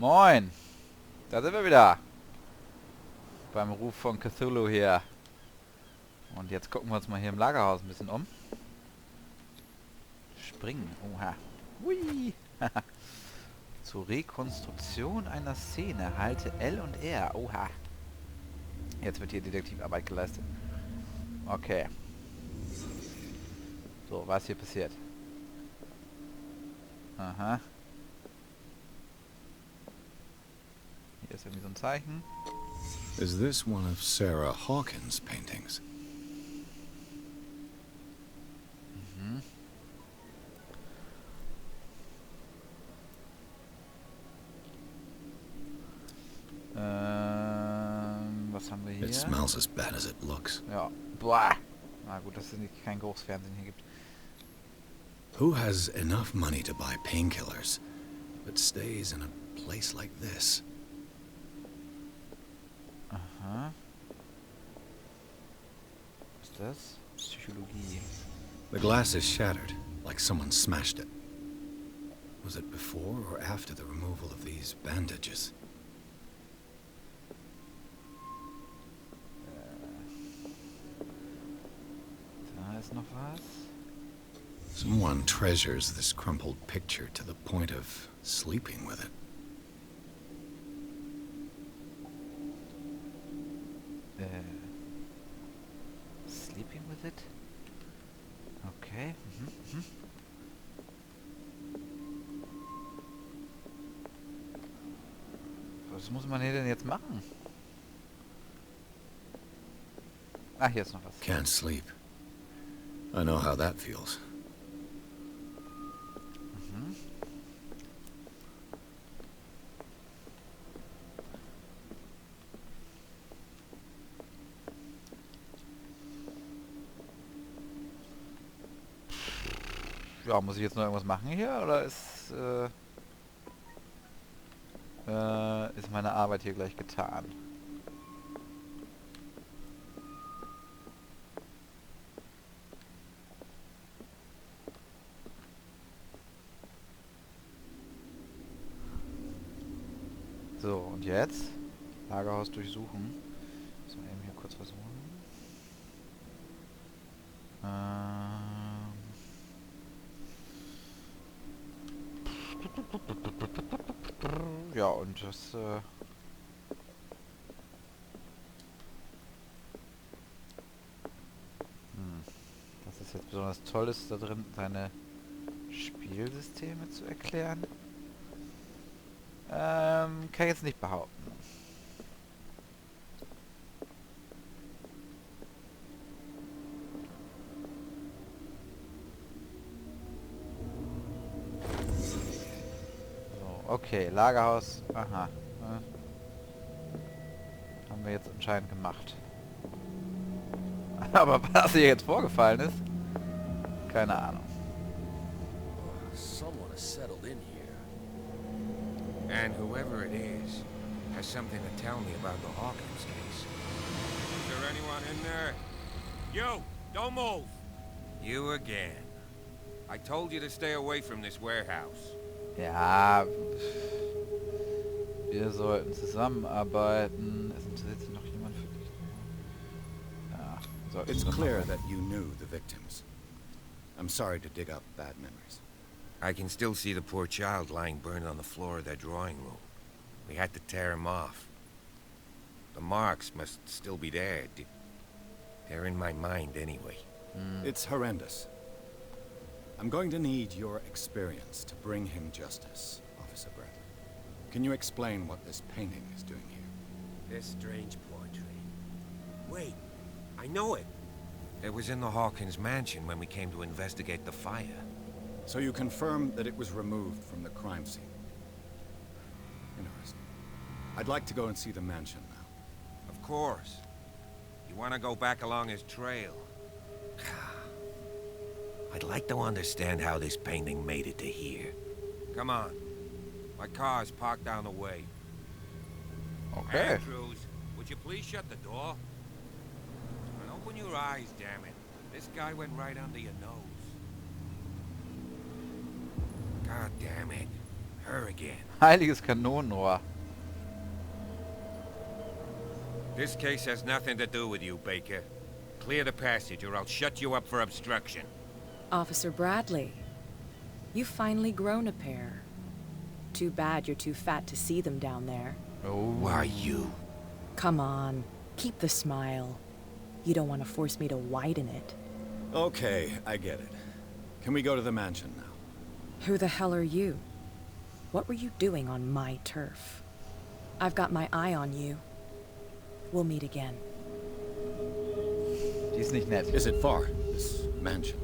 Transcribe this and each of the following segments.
Moin! Da sind wir wieder. Beim Ruf von Cthulhu hier. Und jetzt gucken wir uns mal hier im Lagerhaus ein bisschen um. Springen. Oha. Hui. Zur Rekonstruktion einer Szene halte L und R. Oha. Jetzt wird hier Detektivarbeit geleistet. Okay. So, was hier passiert? Aha. Hier ist irgendwie so ein Zeichen. Is this one of Sarah Hawkins' paintings? Mhm. Was haben wir hier? It smells as bad as it looks. Ja. Boah. Na gut, dass es kein Geruchsfernsehen hier gibt. Who has enough money to buy painkillers, but stays in a place like this? Aha. Was ist das? Psychologie. The glass is shattered, like someone smashed it. Was it before or after the removal of these bandages? Da ist noch was. Someone treasures this crumpled picture to the point of sleeping with it. Sleeping with it? Okay. Mhm. Was muss man hier denn jetzt machen? Ah, hier ist noch was. Can't sleep. I know how that feels. Mhm. Ja, muss ich jetzt noch irgendwas machen hier? Oder ist meine Arbeit hier gleich getan? So, und jetzt? Lagerhaus durchsuchen. Müssen wir eben hier kurz was holen. Ja, und das, das ist jetzt besonders toll ist, da drin seine Spielsysteme zu erklären. Kann ich jetzt nicht behaupten. So, okay, Lagerhaus. Aha. Haben wir jetzt anscheinend gemacht. Aber was hier jetzt vorgefallen ist, keine Ahnung. Someone has settled in here. And whoever it is has something to tell me about the Hawkins case. Is there anyone in there? You! Don't move! You again. I told you to stay away from this warehouse. Ja, wir sollten zusammenarbeiten. Es interessiert sich noch jemand für dich. Ja, sollten It's wir clear machen. that you knew the victims. I'm sorry to dig up bad memories. I can still see the poor child lying burned on the floor of their drawing room. We had to tear him off. The marks must still be there. They're in my mind anyway. It's horrendous. I'm going to need your experience to bring him justice, Officer Brett. Can you explain what this painting is doing here? This strange portrait. Wait, I know it. It was in the Hawkins mansion when we came to investigate the fire. So you confirm that it was removed from the crime scene? Interesting. I'd like to go and see the mansion now. Of course. You want to go back along his trail? I'd like to understand how this painting made it to here. Come on. My car's parked down the way. Okay. Andrews, would you please shut the door? And open your eyes, damn it. This guy went right under your nose. God damn it. Her again. Heiliges Kanonenrohr. This case has nothing to do with you, Baker. Clear the passage or I'll shut you up for obstruction. Officer Bradley, you've finally grown a pair. Too bad you're too fat to see them down there. Oh. Why you? Come on, keep the smile. You don't want to force me to widen it. Okay, I get it. Can we go to the mansion now? Who the hell are you? What were you doing on my turf? I've got my eye on you. We'll meet again. Die ist nicht nett. Is it far, this mansion?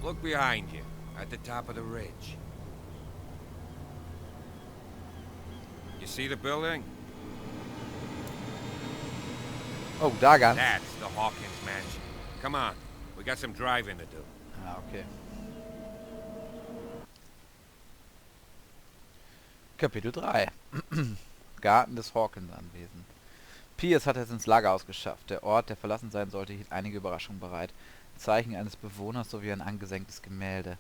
Look behind you, at the top of the ridge. You see the building? Oh, da ganz. That's the Hawkins mansion. Come on, we got some driving to do. Ah, okay. Kapitel 3. Garten des Hawkins-Anwesens. Pierce hat es ins Lagerhaus geschafft. Der Ort, der verlassen sein sollte, hielt einige Überraschungen bereit. Zeichen eines Bewohners sowie ein angesenktes Gemälde.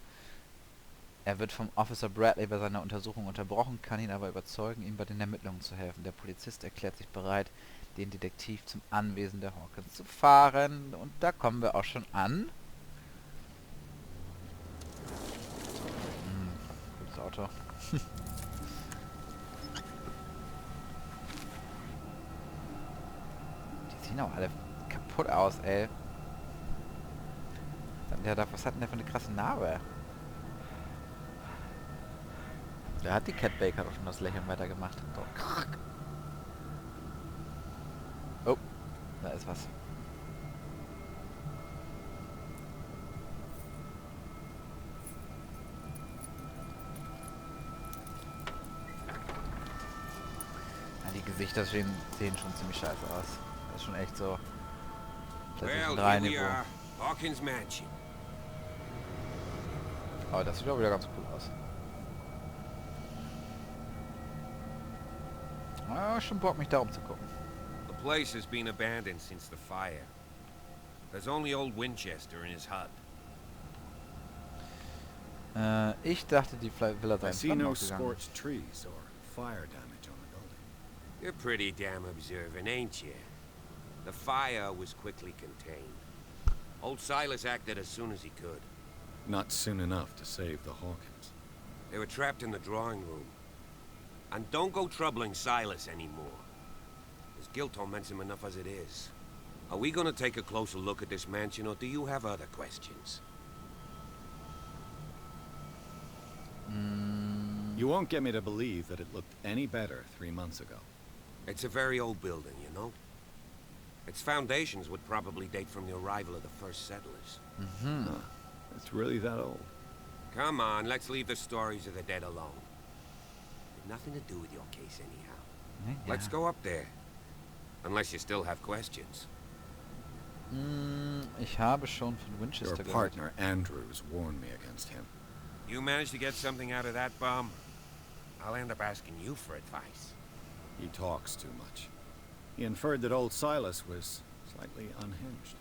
Er wird vom Officer Bradley bei seiner Untersuchung unterbrochen, kann ihn aber überzeugen, ihm bei den Ermittlungen zu helfen. Der Polizist erklärt sich bereit, den Detektiv zum Anwesen der Hawkins zu fahren. Und da kommen wir auch schon an. Gutes Auto. Die sehen auch alle kaputt aus, ey. Was hat denn der für eine krasse Narbe? Da hat die Cat Baker doch schon das Lächeln weitergemacht. So. Oh, da ist was. Ja, die Gesichter sehen schon ziemlich scheiße aus. Das ist schon echt so. Das ist ein Well, here we 3-Niveau. are, Hawkins mansion. Aber das sieht auch wieder ganz cool aus. Ja, schon Bock, mich da umzugucken. The place has been abandoned since the fire. There's only old Winchester in his hut. Ich dachte, die Villa sei I in see Flammen no aufgegangen. scorched trees or fire damage on the building. You're pretty damn observant, ain't you? The fire was quickly contained. Old Silas acted as soon as he could. Not soon enough to save the Hawkins. They were trapped in the drawing room. And don't go troubling Silas anymore. His guilt torments him enough as it is. Are we gonna take a closer look at this mansion, or do you have other questions? You won't get me to believe that it looked any better 3 months ago. It's a very old building, you know? Its foundations would probably date from the arrival of the first settlers. Huh. It's really that old. Come on, let's leave the stories of the dead alone. They've nothing to do with your case anyhow. Ja. Let's go up there. Unless you still have questions. Ich habe schon von Your Winchester gehört. partner, Andrews, warned me against him. You manage to get something out of that bum, I'll end up asking you for advice. He talks too much. He inferred that old Silas was slightly unhinged.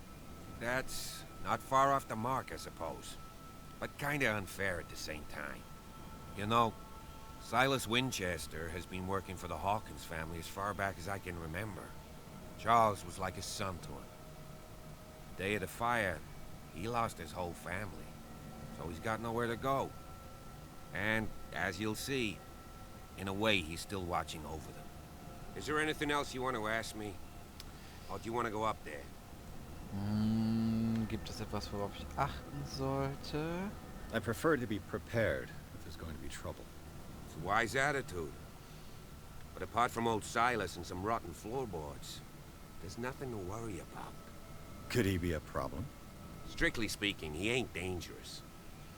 That's not far off the mark, I suppose. But kinda unfair at the same time. You know, Silas Winchester has been working for the Hawkins family as far back as I can remember. Charles was like a son to him. The day of the fire, he lost his whole family. So he's got nowhere to go. And, as you'll see, in a way he's still watching over them. Is there anything else you want to ask me? Or do you want to go up there? Gibt es etwas, worauf ich achten sollte? I prefer to be prepared if there's going to be trouble. It's a wise attitude. But apart from old Silas and some rotten floorboards, there's nothing to worry about. Could he be a problem? Strictly speaking, he ain't dangerous.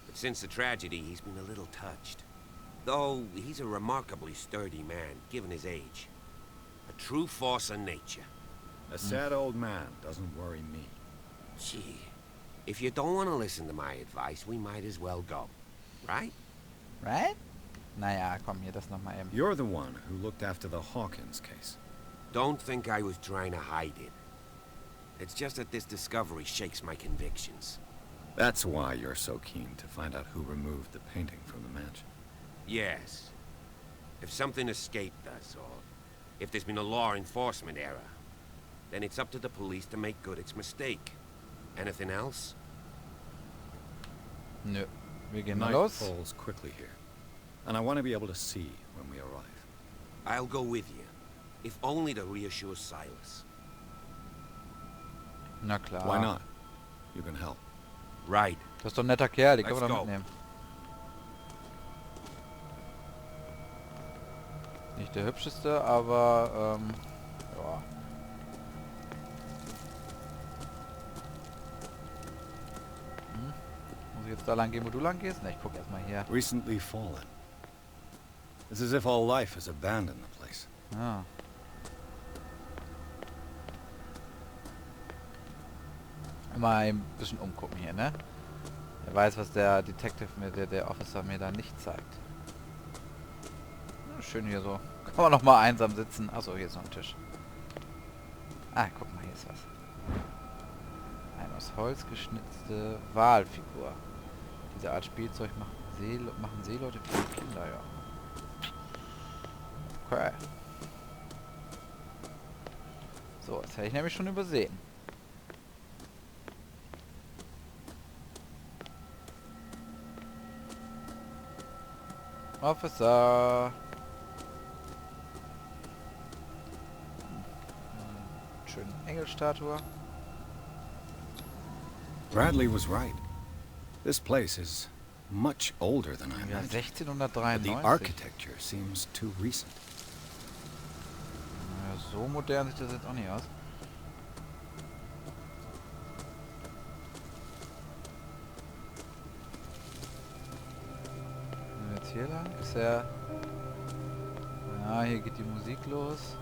But since the tragedy, he's been a little touched. Though, he's a remarkably sturdy man, given his age. A true force of nature. A sad old man doesn't worry me. Gee, if you don't want to listen to my advice, we might as well go. Right? Right? Naja, komm, hier das nochmal eben. You're the one who looked after the Hawkins case. Don't think I was trying to hide it. It's just that this discovery shakes my convictions. That's why you're so keen to find out who removed the painting from the mansion. Yes. If something escaped us, or if there's been a law enforcement error, then it's up to the police to make good its mistake. Anything else? Nö. Wir gehen mal Night los. falls quickly here, and I want to be able to see when we arrive. I'll go with you, if only to reassure Silas. Na klar. Why not? You can help. Right. Das ist doch ein netter Kerl, die können wir Let's doch go. mitnehmen. Nicht der hübscheste, aber ja. Muss ich jetzt da lang gehen, wo du lang gehst? Ne, ich guck erstmal hier. Recently fallen. It's as if all life has abandoned the place. Ja. Mal ein bisschen umgucken hier, ne? Er weiß, was der Detective mir, der Officer mir da nicht zeigt. Ja, schön hier so. Kann man noch mal einsam sitzen. Achso, hier ist noch ein Tisch. Ah, guck mal, hier ist was. Eine aus Holz geschnitzte Walfigur. Diese Art Spielzeug machen Seeleute für Kinder, ja. Okay. So, das hätte ich nämlich schon übersehen. Officer. Schöne Engelstatue. Bradley was right. This place is much older than I Ja, imagined. But the 1693. architecture seems too recent. Ja, so modern sieht das jetzt auch nicht aus. Gehen wir jetzt hier lang? Ist er... Ja, hier geht die Musik los.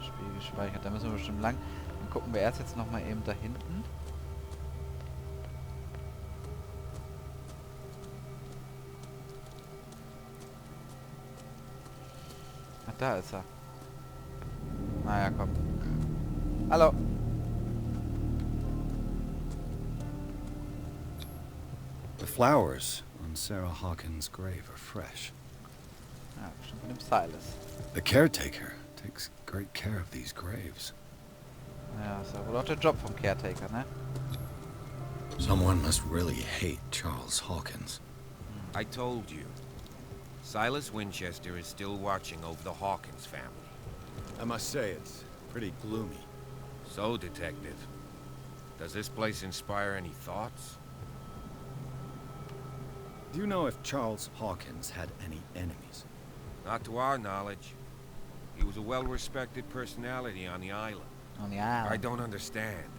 Spiel gespeichert. Da müssen wir bestimmt lang. Dann gucken wir erst jetzt nochmal eben da hinten. Ach, da ist er. Naja, komm. Hallo. The flowers on Sarah Hawkins' grave are fresh. Ja, bestimmt von dem Silas. The caretaker takes great care of these graves. Ja, ist ja wohl auch der Job vom Caretaker, ne? Someone must really hate Charles Hawkins. I told you. Silas Winchester is still watching over the Hawkins family. I must say, it's pretty gloomy. So, Detective, does this place inspire any thoughts? Do you know if Charles Hawkins had any enemies? Not to our knowledge. He was a well-respected personality on the island. On the island. I don't understand.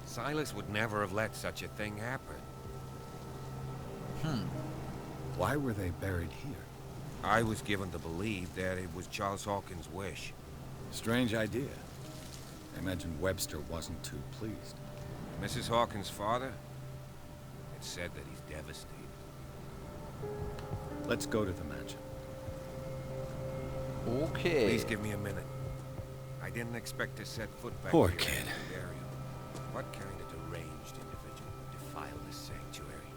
Silas would never have let such a thing happen. Why were they buried here? I was given to believe that it was Charles Hawkins' wish. Strange idea. I imagine Webster wasn't too pleased. Mrs. Hawkins' father? It's said that he's devastated. Let's go to the mansion. Okay. Please give me a minute. I didn't expect to set foot back Poor here kid. after the burial. What kind of deranged individual would defile this sanctuary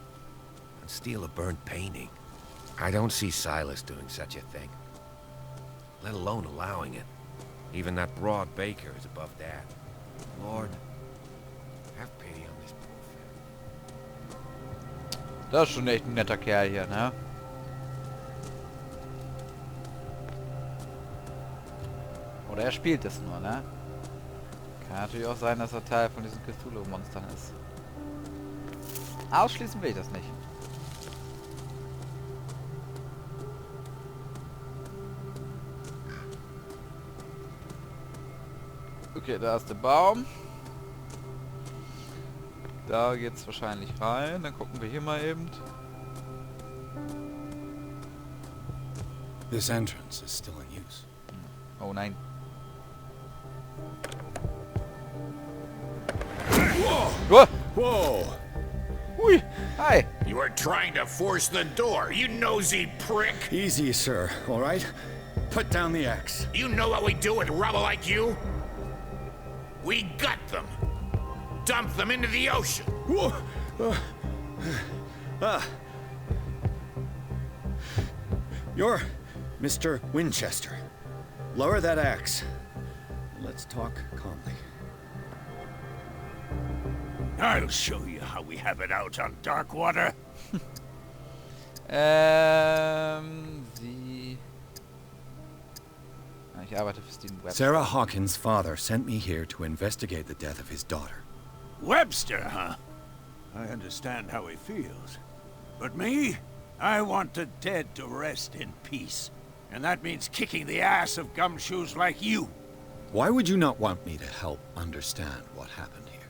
and steal a burnt painting? I don't see Silas doing such a thing, let alone allowing it. Even that broad baker is above that. Lord, have pity on this poor family. Das ist schon echt ein netter Kerl hier, ne? Oder er spielt es nur, ne? Kann natürlich auch sein, dass er Teil von diesen Cthulhu-Monstern ist. Ausschließen will ich das nicht. Okay, da ist der Baum. Da geht's wahrscheinlich rein. Dann gucken wir hier mal eben. This entrance is still in use. Oh nein. Whoa! Whoa! Hui! Hi! You are trying to force the door, you nosy prick! Easy, sir, all right? Put down the axe. You know what we do with rubble like you? We gut them. dump them into the ocean. You're Mr. Winchester. Lower that axe. Let's talk calmly. I'll show you how we have it out on Darkwater. Sie... Ich arbeite für Steven Webster. Sarah Hawkins' father sent me here to investigate the death of his daughter. Webster, huh? I understand how he feels. But me? I want the dead to rest in peace. And that means kicking the ass of gumshoes like you. Why would you not want me to help understand what happened here?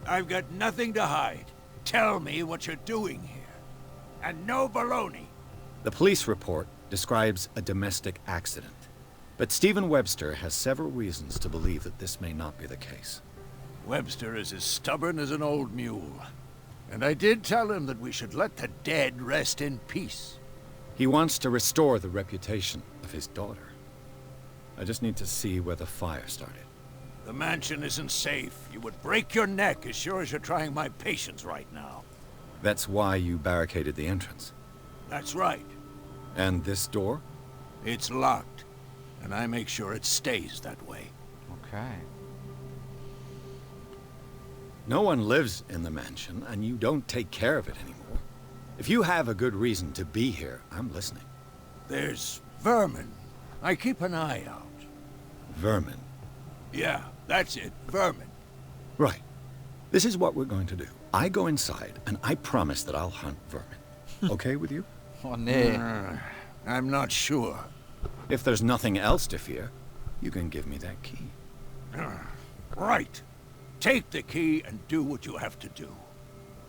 I've got nothing to hide. Tell me what you're doing here. And no baloney. The police report describes a domestic accident. But Stephen Webster has several reasons to believe that this may not be the case. Webster is as stubborn as an old mule. And I did tell him that we should let the dead rest in peace. He wants to restore the reputation of his daughter. I just need to see where the fire started. The mansion isn't safe. You would break your neck as sure as you're trying my patience right now. That's why you barricaded the entrance. That's right. And this door? It's locked. And I make sure it stays that way. Okay. No one lives in the mansion, and you don't take care of it anymore. If you have a good reason to be here, I'm listening. There's vermin. I keep an eye out. Vermin. Yeah, that's it. Vermin. Right. This is what we're going to do. I go inside, and I promise that I'll hunt vermin. Okay with you? Oh nee. I'm not sure. If there's nothing else to fear, you can give me that key. Right. Take the key and do what you have to do.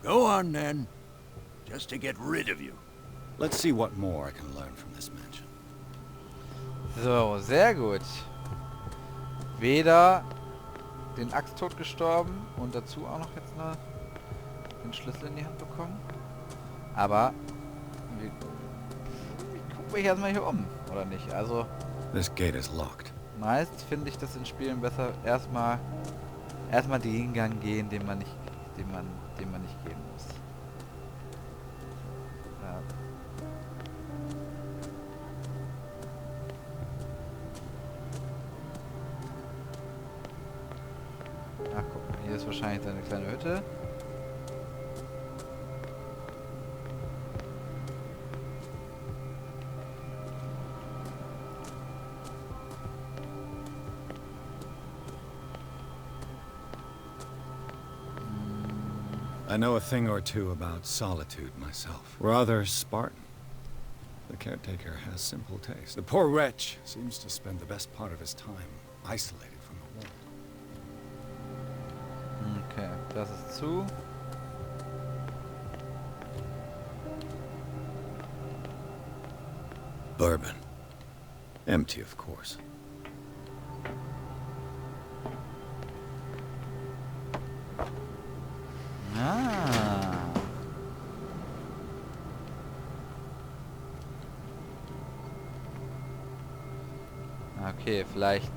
Go on then. Just to get rid of you. Let's see what more I can learn from this mansion. So, sehr gut. Weder den Axttod gestorben und dazu auch noch jetzt den Schlüssel in die Hand bekommen. Aber wir gucken mich erstmal hier um, oder nicht? Also This gate is locked. meist finde ich das in Spielen besser erstmal den Gang gehen, den man nicht gehen muss. Ja. Ach, guck mal, hier ist wahrscheinlich seine kleine Hütte. I know a thing or two about solitude myself. Rather Spartan. The caretaker has simple taste. The poor wretch seems to spend the best part of his time isolated from the world. Okay, das ist zu. Bourbon. Empty, of course. Ah. Okay, vielleicht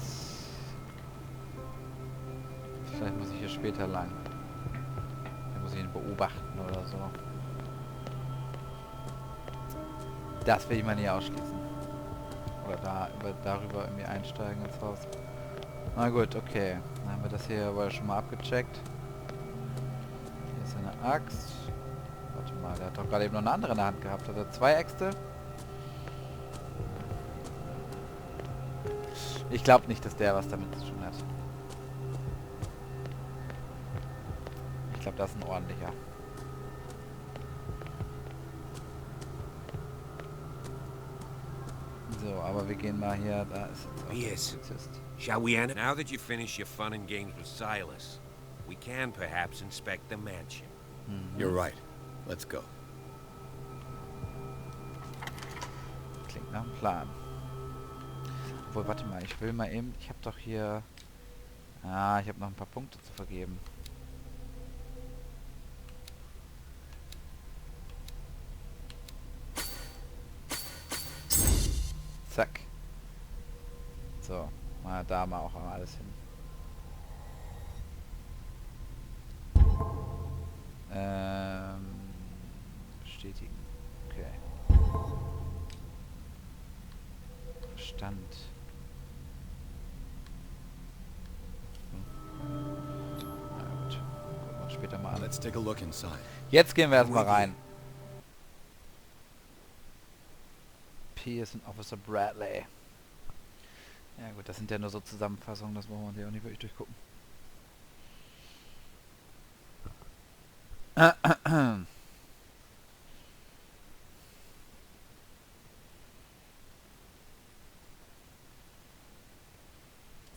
muss ich hier später lang. Hier muss ich ihn beobachten oder so. Das will ich mal nicht ausschließen. Oder darüber irgendwie einsteigen ins Haus. Na gut, okay. Dann haben wir das hier aber schon mal abgecheckt. Hier ist eine Axt. Warte mal, der hat doch gerade eben noch eine andere in der Hand gehabt. Hat er 2 Äxte? Ich glaube nicht, dass der was damit zu tun hat. Ich glaube, das ist ein ordentlicher. So, aber wir gehen mal hier, da ist jetzt auch Yes. der Polizist. Shall we end it? Now that you finish your fun and games with Silas, we can perhaps inspect the mansion. You're right. Let's go. Klingt nach einem Plan. Obwohl, warte mal, ich will mal eben, ich habe doch hier... Ah, ich habe noch ein paar Punkte zu vergeben. Zack. So, mal da mal auch alles hin. Bestätigen. Okay. Stand. Na gut. Gucken wir uns später mal an. Let's take a look inside. Jetzt gehen wir erstmal rein. Pearson Officer Bradley. Ja gut, das sind ja nur so Zusammenfassungen, das brauchen wir uns ja auch nicht wirklich durchgucken.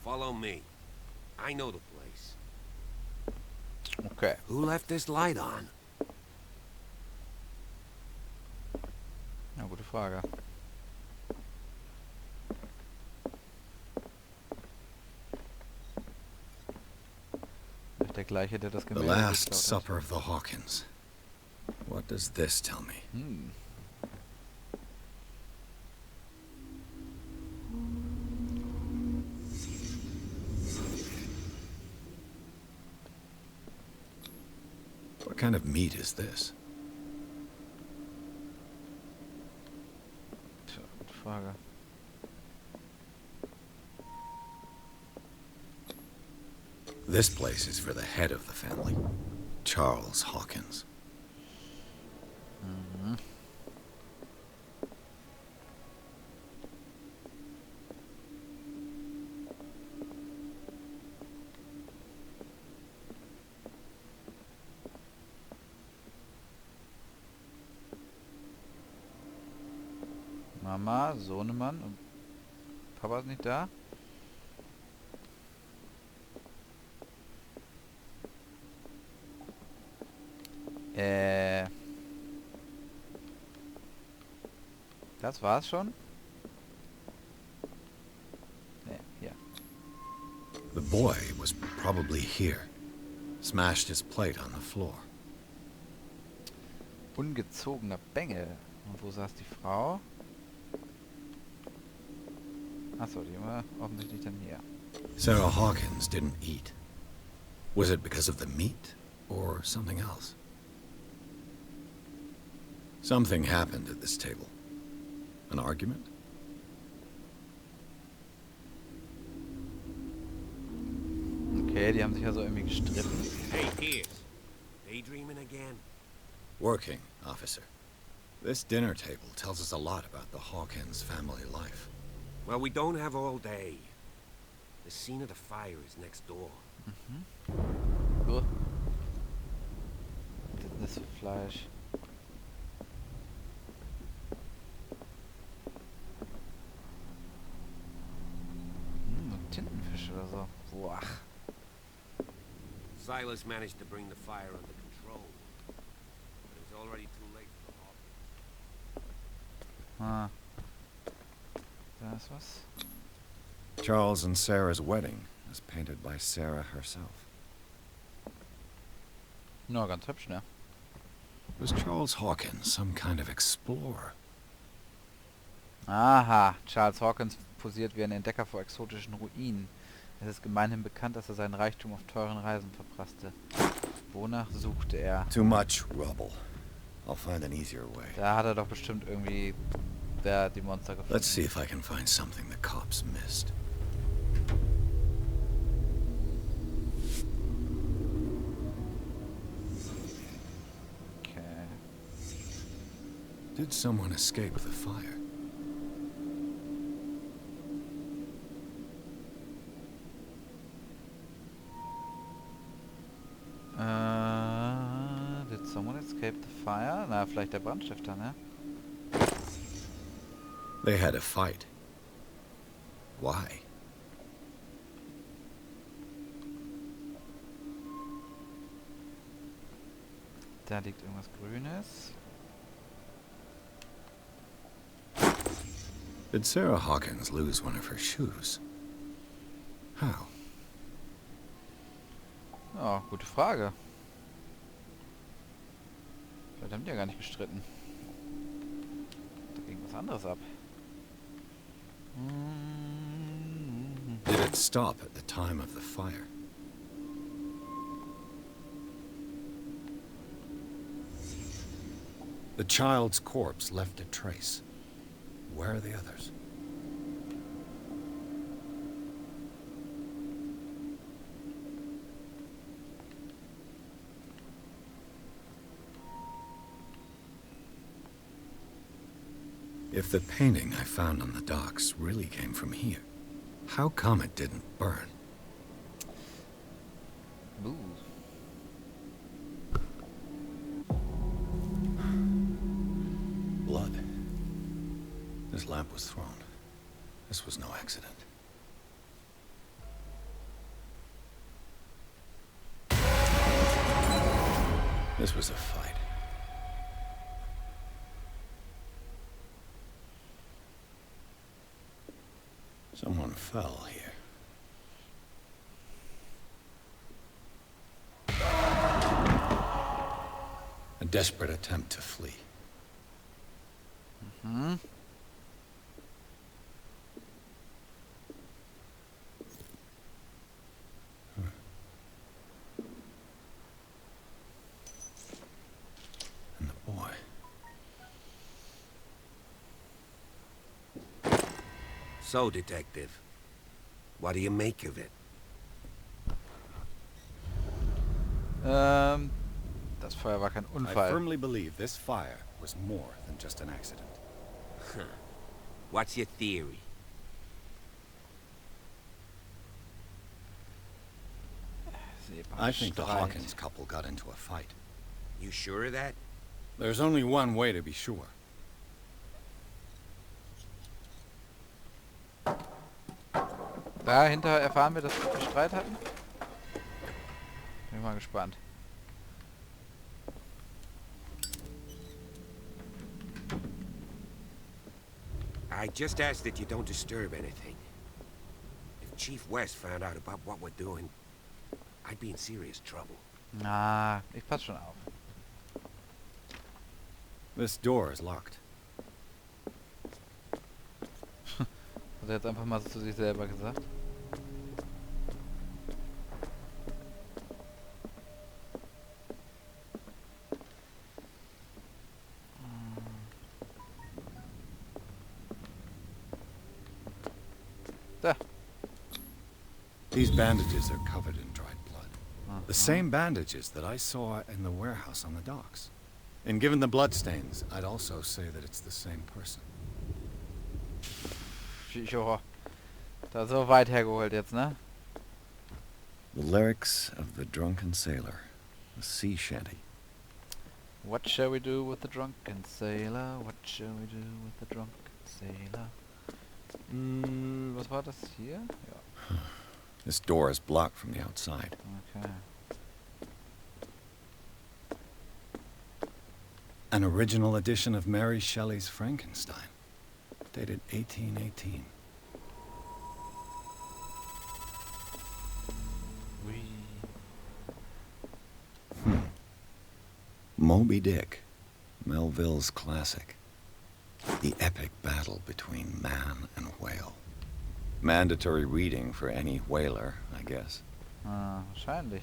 Follow me. I know the place. Okay. Who left this light on? Ja, gute Frage. Vielleicht der gleiche, der das The Gemälde Last geklaut hat. Supper of the Hawkins. What does this tell me? Hm. What kind of meat is this? Tja, gute Frage. This place is for the head of the family, Charles Hawkins. Mhm. Mama, Sohnemann und Papa ist nicht da? Das war's schon? Ne, hier. The boy was probably here. Smashed his plate on the floor. Ungezogener Bengel. Und wo saß die Frau? Achso, die war offensichtlich dann hier. Sarah Hawkins didn't eat. Was it because of the meat or something else? Something happened at this table. An argument? Okay, die haben sich also irgendwie gestritten. Hey, Pierce. Daydreaming again? Working, officer. This dinner table tells us a lot about the Hawkins family life. Well, we don't have all day. The scene of the fire is next door. So. Was ist das für Fleisch? Tintenfisch oder so. Boah. Silas managed to bring the fire under control. But it was already too late for the Hawkins. Ah. Da ist was. Charles and Sarah's wedding was painted by Sarah herself. Na, ganz hübsch, ne? Was Charles Hawkins some kind of explorer? Aha, Charles Hawkins posiert wie ein Entdecker vor exotischen Ruinen. Es ist gemeinhin bekannt, dass er seinen Reichtum auf teuren Reisen verprasste. Wonach suchte er? Too much rubble. I'll find an easier way. Da hat er doch bestimmt irgendwie die Monster gefunden. Let's see if I can find something the cops missed. Okay. Did someone escape the fire? Did someone escape the fire? Na, vielleicht der Brandstifter, ne? They had a fight. Why? Da liegt irgendwas Grünes. Did Sarah Hawkins lose one of her shoes? How? Ja, gute Frage. Vielleicht haben die ja gar nicht gestritten. Da ging was anderes ab. Did it stop at the time of the fire? The child's corpse left a trace. Where are the others? If the painting I found on the docks really came from here, how come it didn't burn? Ooh. Blood. This lamp was thrown. This was no accident. This was a fight. Someone fell here. A desperate attempt to flee. Hmm. And the boy. So, Detective, what do you make of it? Das Feuer war kein I Unfall. firmly believe this fire was more than just an accident. What's your theory? I think the Hawkins couple got into a fight. You sure of that? There's only one way to be sure. Dahinter erfahren wir, dass wir Streit hatten. Bin mal gespannt. I just ask that you don't disturb anything. If Chief West found out about what we're doing, I'd be in serious trouble. Na, ich pass schon auf. This door is locked. Hat er jetzt einfach mal so zu sich selber gesagt. Da. These bandages are covered in dried blood. The same bandages that I saw in the warehouse on the docks. And given the bloodstains, I'd also say that it's the same person. Joa. Da so weit hergeholt jetzt, ne? The lyrics of the drunken sailor, a sea shanty. What shall we do with the drunken sailor? What shall we do with the drunken sailor? Was war das hier? Ja. This door is blocked from the outside. Okay. An original edition of Mary Shelley's Frankenstein, dated 1818. Moby Dick, Melville's classic. The epic battle between man and whale. Mandatory reading for any whaler, I guess. Ah, wahrscheinlich.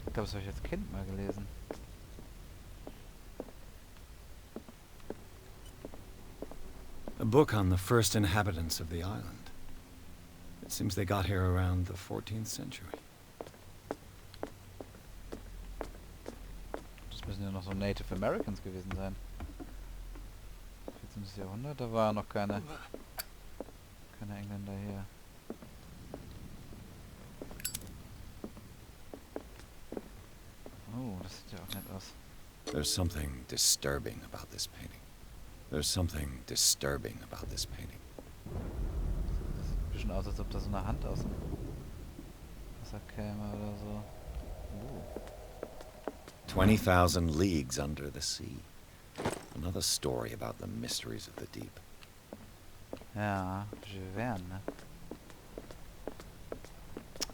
Ich glaube, das habe ich als Kind mal gelesen. A book on the first inhabitants of the island. It seems they got here around the 14th century. Das müssen ja noch so Native Americans gewesen sein. 14. Jahrhundert, da waren noch keine Engländer hier. Oh, das sieht ja auch nett aus. There's something disturbing about this painting. There's something disturbing about this painting. Das sieht ein bisschen aus, als ob da so eine Hand aus dem Wasser käme oder so. 20,000 leagues under the sea. Another story about the mysteries of the deep. Ja, Jules Verne, ne?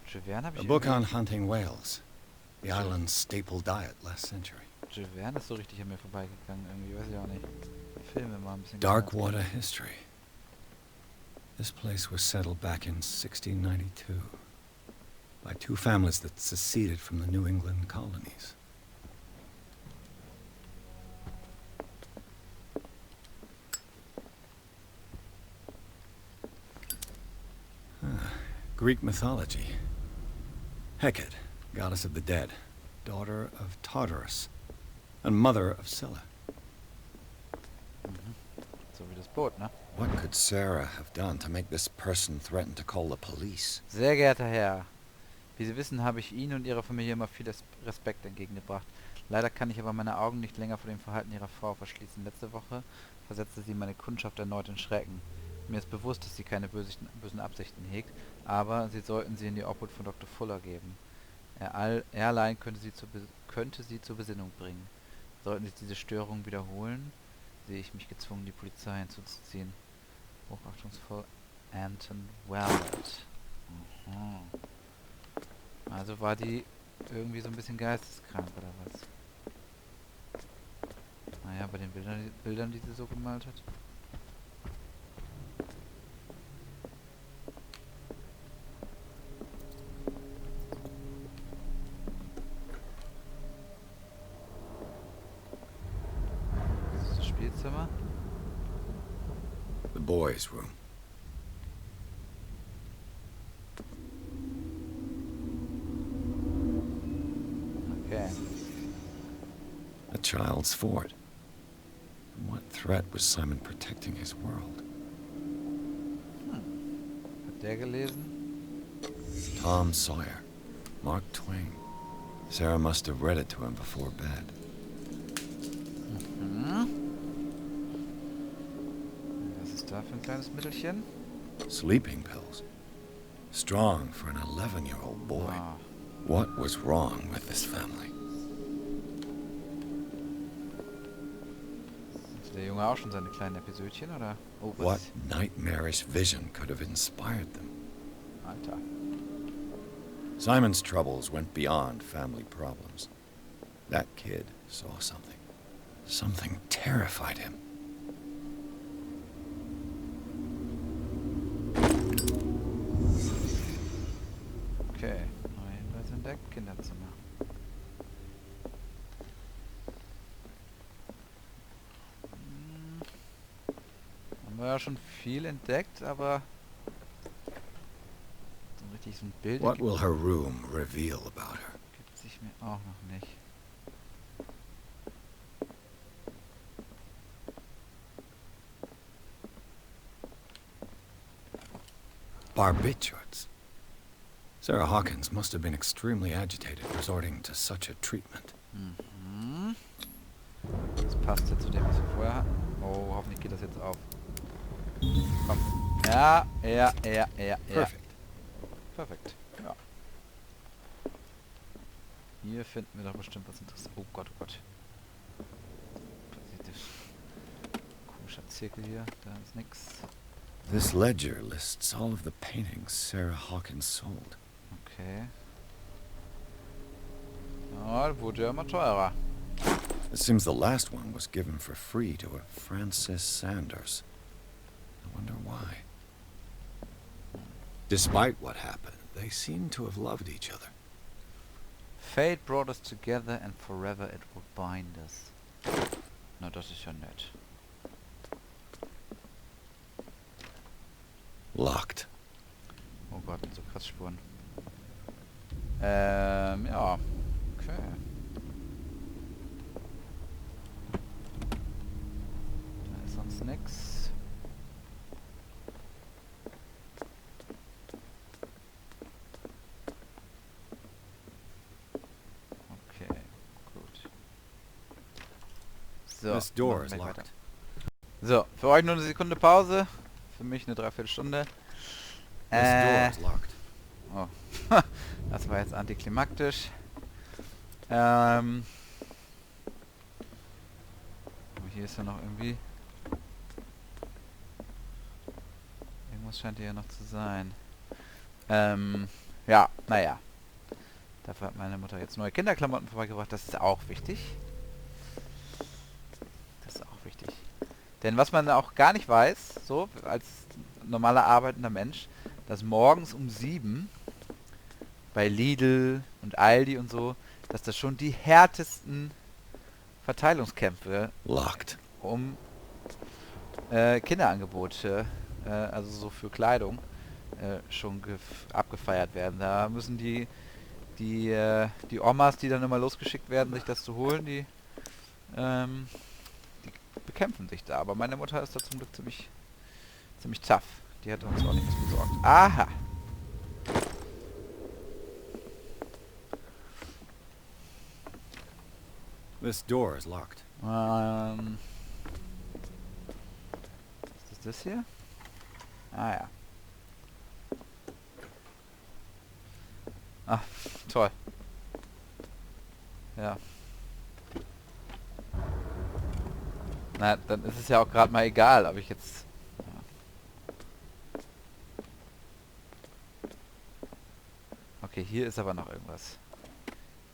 Jules Verne habe ich A book irgendwie- on hunting whales. The island's staple diet last century. Jules Verne ist so richtig an mir vorbeigegangen irgendwie, weiß ich auch nicht. Filme mal ein bisschen. Dark gemacht. water history. This place was settled back in 1692 by two families that seceded from the New England colonies. Greek mythology. Hecate, goddess of the dead, daughter of Tartarus, and mother of Scylla. So wie das Boot, ne? What could Sarah have done to make this person threaten to call the police? Sehr geehrter Herr, wie Sie wissen, habe ich Ihnen und Ihrer Familie immer viel Respekt entgegengebracht. Leider kann ich aber meine Augen nicht länger vor dem Verhalten Ihrer Frau verschließen. Letzte Woche versetzte sie meine Kundschaft erneut in Schrecken. Mir ist bewusst, dass sie keine bösen Absichten hegt, aber Sie sollten sie in die Obhut von Dr. Fuller geben. Er allein könnte sie zur Besinnung bringen. Sollten sich diese Störungen wiederholen, sehe ich mich gezwungen, die Polizei hinzuzuziehen. Hochachtungsvoll, Anton Wellard. Also war die irgendwie so ein bisschen geisteskrank, oder was? Naja, bei den Bildern, die sie so gemalt hat. Das ist das Spielzimmer. The boys' room. Okay. A child's fort. From what threat was Simon protecting his world? Hat der gelesen? Tom Sawyer. Mark Twain. Sarah must have read it to him before bed. Was ist da für ein kleines Mittelchen? Sleeping pills. Strong for an 11-year-old boy. Ah. What was wrong with this family? Hatte der Junge auch schon seine kleinen Episödchen, oder? Oh, was? What nightmarish vision could have inspired them? Alter. Simon's troubles went beyond family problems. That kid saw something. Something terrified him. Okay. Neue Hinweise entdeckt. Kinderzimmer. Haben wir ja schon viel entdeckt, aber so richtig so ein Bild What will her room reveal about her? gibt sich mir auch noch nicht. Barbiturates. Sarah Hawkins must have been extremely agitated, resorting to such a treatment. Mhm. Das passt ja zu dem, was wir vorher hatten. Oh, hoffentlich geht das jetzt auf. Komm. Ja. Perfect. Perfekt. Ja. Hier finden wir doch bestimmt was Interessantes. Oh Gott, oh Gott. Komischer Zirkel hier. Da ist nix. This ledger lists all of the paintings Sarah Hawkins sold. Okay. Ja, wurde ja immer teurer. It seems the last one was given for free to a Francis Sanders. I wonder why. Despite what happened, they seem to have loved each other. Fate brought us together and forever it will bind us. Na, das ist ja nett. Locked. Oh Gott, so krass Spuren. Ja. Okay. Da ist sonst nix. Okay, gut. So, This door machen is wir locked. weiter. So, für euch nur eine Sekunde Pause. Für mich eine Dreiviertelstunde. This door is locked. Oh, das war jetzt antiklimaktisch. Aber hier ist ja noch irgendwie... Irgendwas scheint hier ja noch zu sein. Ja, naja. Dafür hat meine Mutter jetzt neue Kinderklamotten vorbeigebracht. Das ist auch wichtig. Das ist auch wichtig. Denn was man auch gar nicht weiß, so als normaler arbeitender Mensch, dass morgens um 7 bei Lidl und Aldi und so, dass das schon die härtesten Verteilungskämpfe Locked. um Kinderangebote, also so für Kleidung, schon abgefeiert werden. Da müssen die Omas, die dann immer losgeschickt werden, sich das zu holen, die bekämpfen sich da. Aber meine Mutter ist da zum Glück ziemlich tough. Die hat uns auch nichts besorgt. Aha! This door is locked. Ist das hier? Ah ja. Ah, toll. Ja. Na, dann ist es ja auch gerade mal egal, ob ich jetzt... Ja. Okay, hier ist aber noch irgendwas.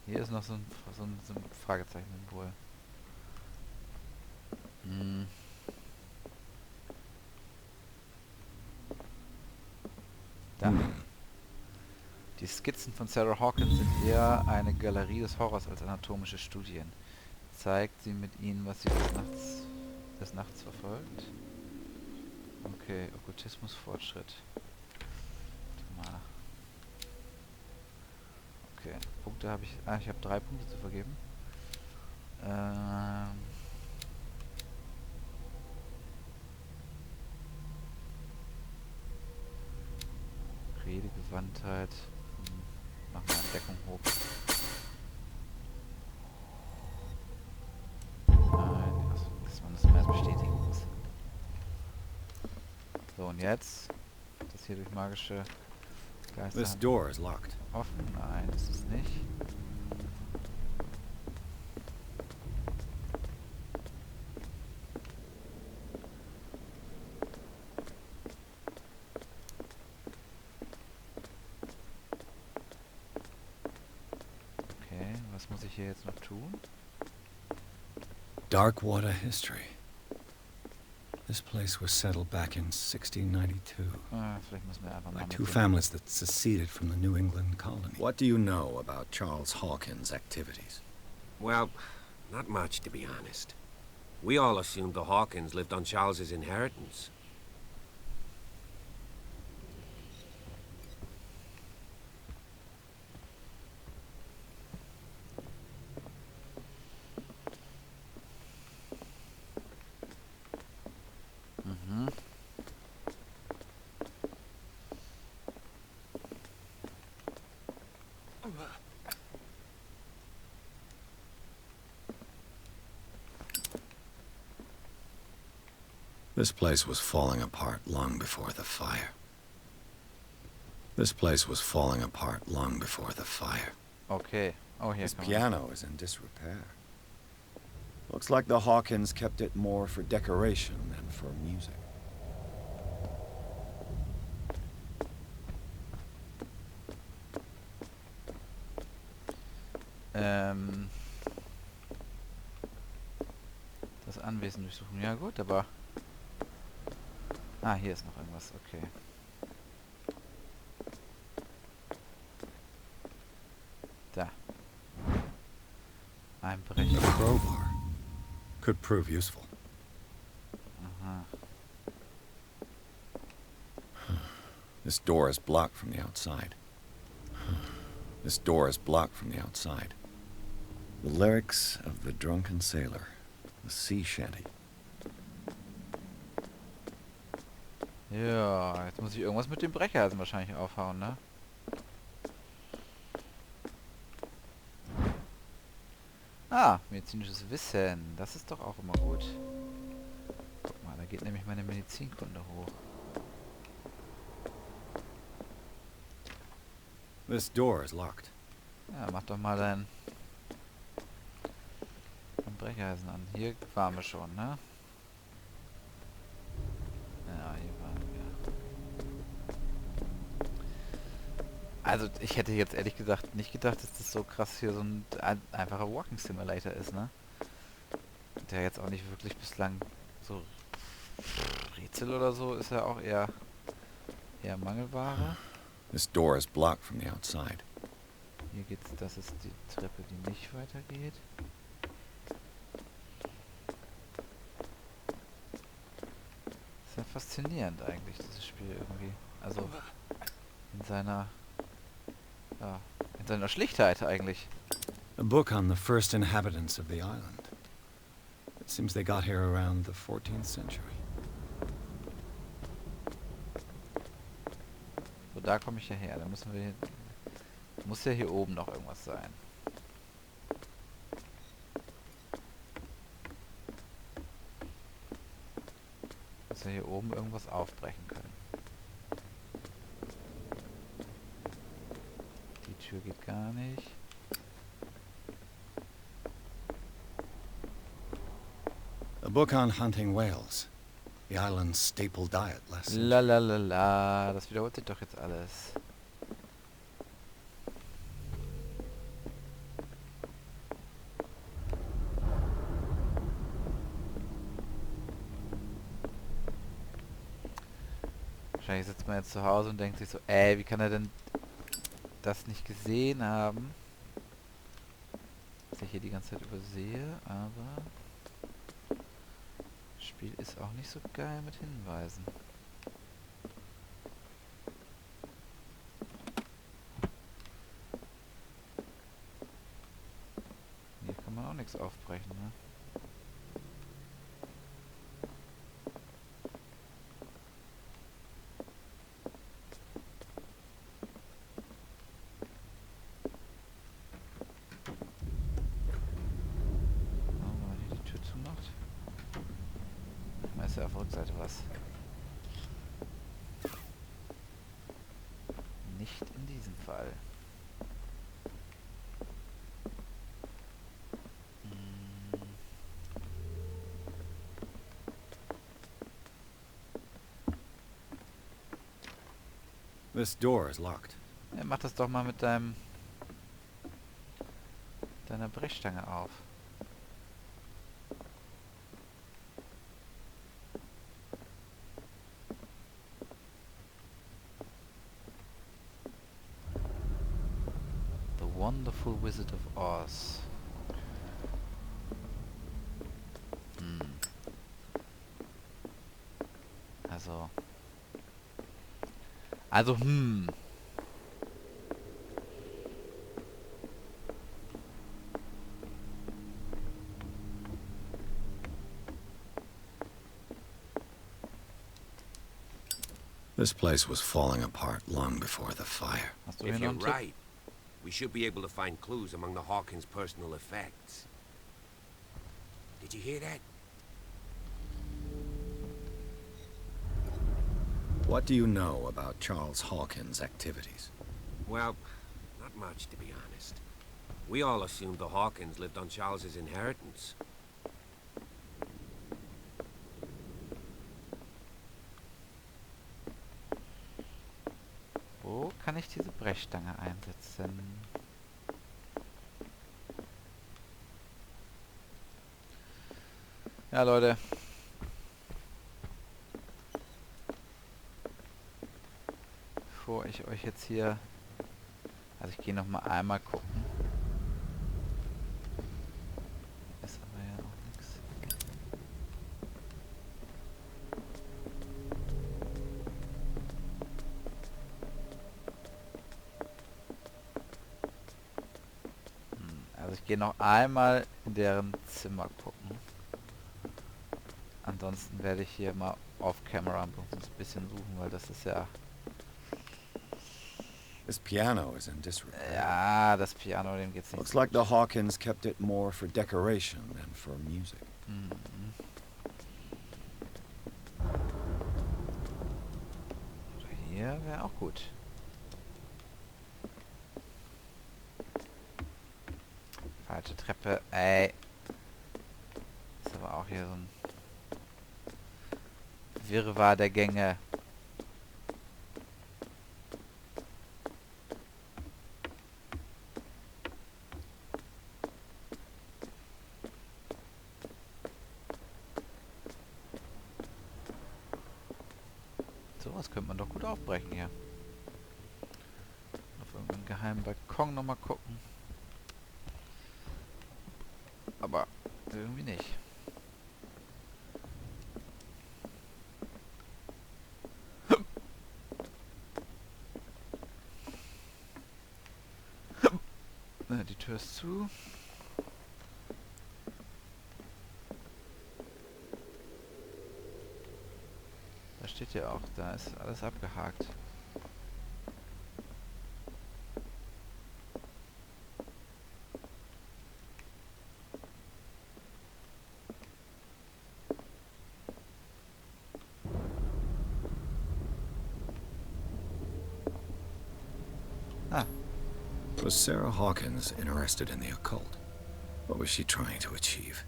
Hier ist noch so ein Fragezeichen-Symbol. Hm. Da. Die Skizzen von Sarah Hawkins sind eher eine Galerie des Horrors als anatomische Studien. Zeigt sie mit ihnen, was sie des Nachts verfolgt. Okay, Okkultismus, Fortschritt. Warte mal. Okay, Punkte habe ich... Ah, ich habe 3 Punkte zu vergeben. Redegewandtheit. Machen wir Deckung hoch. Nein, dass man das immer erst bestätigen muss. So, und jetzt? Das hier durch magische Geister. This door is locked. Offen? Nein, das ist nicht. Okay, was muss ich hier jetzt noch tun? Darkwater history. This place was settled back in 1692 Vielleicht müssen wir einfach mal by mit two dem- families that seceded from the New England colony. What do you know about Charles Hawkins' activities? Well, not much, to be honest. We all assumed the Hawkins lived on Charles's inheritance. Mhm. This place was falling apart long before the fire. This place was falling apart long before the fire. Okay. Oh, hier This kann man... piano is in disrepair. Looks like the Hawkins kept it more for decoration than for music. Das Anwesen durchsuchen. Ja gut, aber... Ah, hier ist noch irgendwas. Okay. Da. Ein A Brecher. crowbar could prove useful. Aha. This door is blocked from the outside. This door is blocked from the outside. The lyrics of the drunken sailor. The sea shanty. Ja, jetzt muss ich irgendwas mit dem Brecheisen wahrscheinlich aufhauen, ne? Ah, medizinisches Wissen. Das ist doch auch immer gut. Guck mal, da geht nämlich meine Medizinkunde hoch. This door is locked. Ja, mach doch mal dein Brecheisen an. Hier waren wir schon, ne? Ja, hier waren wir. Also, ich hätte jetzt ehrlich gesagt nicht gedacht, dass das so krass hier so ein einfacher Walking Simulator ist, ne? Der jetzt auch nicht wirklich bislang so Rätsel oder so ist ja auch eher Mangelware. This door is blocked from the outside. Hier geht's, das ist die Treppe, die nicht weitergeht. Ist ja faszinierend eigentlich, dieses Spiel irgendwie. Also in seiner Schlichtheit eigentlich. A book on the first inhabitants of the island. It seems they got here around the 14th century. So, da komme ich ja her. Da müssen wir... Muss ja hier oben noch irgendwas sein. Muss ja hier oben irgendwas aufbrechen können. Die Tür geht gar nicht. A book on hunting whales. The island's staple diet last century. La la la la, das wiederholt sich doch jetzt alles. Wahrscheinlich sitzt man jetzt zu Hause und denkt sich so, wie kann er denn das nicht gesehen haben? Was ich hier die ganze Zeit übersehe, aber das Spiel ist auch nicht so geil mit Hinweisen. Hier kann man auch nichts aufbrechen, ne? Ist ja auf der Rückseite was. Nicht in diesem Fall. This door is locked. Ja, mach das doch mal mit deiner Brechstange auf. Wonderful Wizard of Oz. Also, This place was falling apart long before the fire. Hast du If hier noch you're einen Tipp? right, we should be able to find clues among the Hawkins' personal effects. Did you hear that? What do you know about Charles Hawkins' activities? Well, not much, to be honest. We all assumed the Hawkins lived on Charles's inheritance. Wo kann ich diese Brechstange einsetzen? Ja, Leute. Bevor ich euch jetzt hier... Also ich gehe noch mal einmal gucken. Ist aber ja auch nichts. Also ich gehe noch einmal in deren Zimmer gucken. Ansonsten werde ich hier mal off-camera ein bisschen suchen, weil das ist ja... This piano is in disrepair. Ja, das Piano, dem geht's nicht. Looks like the Hawkins kept it more for decoration than for music. Hier wäre auch gut. Falsche Treppe, ey. Ist aber auch hier so ein Wirrwarr der Gänge. Sowas könnte man doch gut aufbrechen hier. Auf irgendeinem geheimen Balkon nochmal gucken. Aber irgendwie nicht. Tür ist zu. Da steht ja auch, da ist alles abgehakt. Ah, Was Sarah Hawkins interested in the occult? What was she trying to achieve?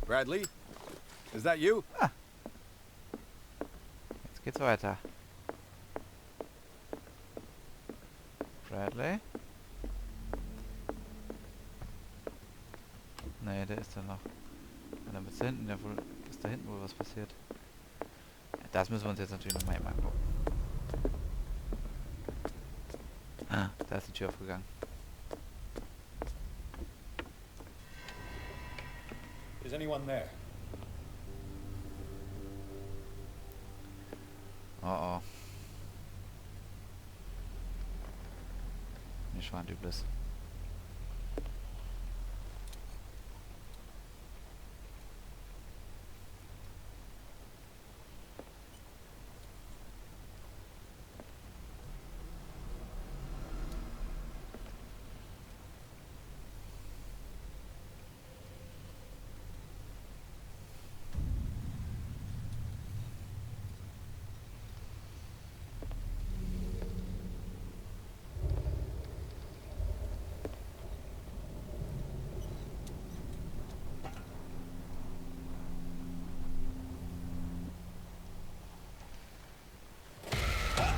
Bradley? Is that you? jetzt geht's weiter. Bradley? Nee, der ist da noch. Und dann wird's da hinten ja wohl. Ist da hinten wohl was passiert? Ja, das müssen wir uns jetzt natürlich nochmal eben angucken. Ah, da ist die Tür aufgegangen. Is anyone there? Oh oh. Mir schwant übles.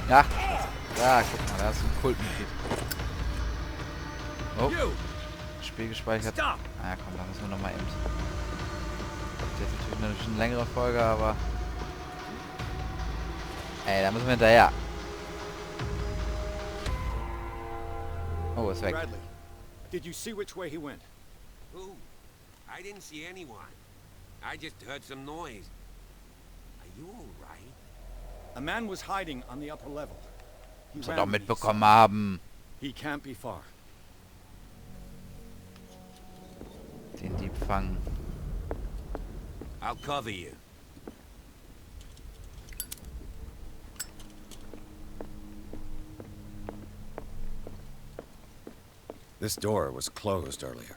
Ja, ja, guck mal, da ist ein Kultmitglied. Oh, Spiel gespeichert. Ah ja, komm, da müssen wir nochmal eben. Das ist natürlich eine bisschen längere Folge, aber... Ey, da müssen wir hinterher. Oh, ist weg. Bradley, did you see which way he went? Who? I didn't see anyone. I just heard some noise. Are you all right? A man was hiding on the upper level. He Muss er ran doch when he mitbekommen saw haben. me. He can't be far. Den Dieb fangen. I'll cover you. This door was closed earlier.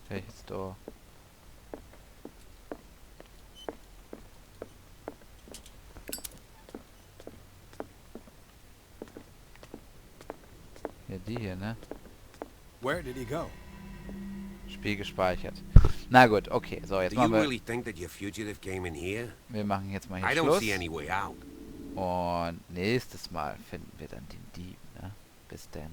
Welches Tor? Ja, die hier, ne? Where did he go? Spiel gespeichert. Na gut, okay. So, jetzt Do you machen wir... really think that your fugitive came in here? Wir machen jetzt mal I hier don't Schluss. see any way out. Und nächstes Mal finden wir dann den Dieb, ne? Bis denn.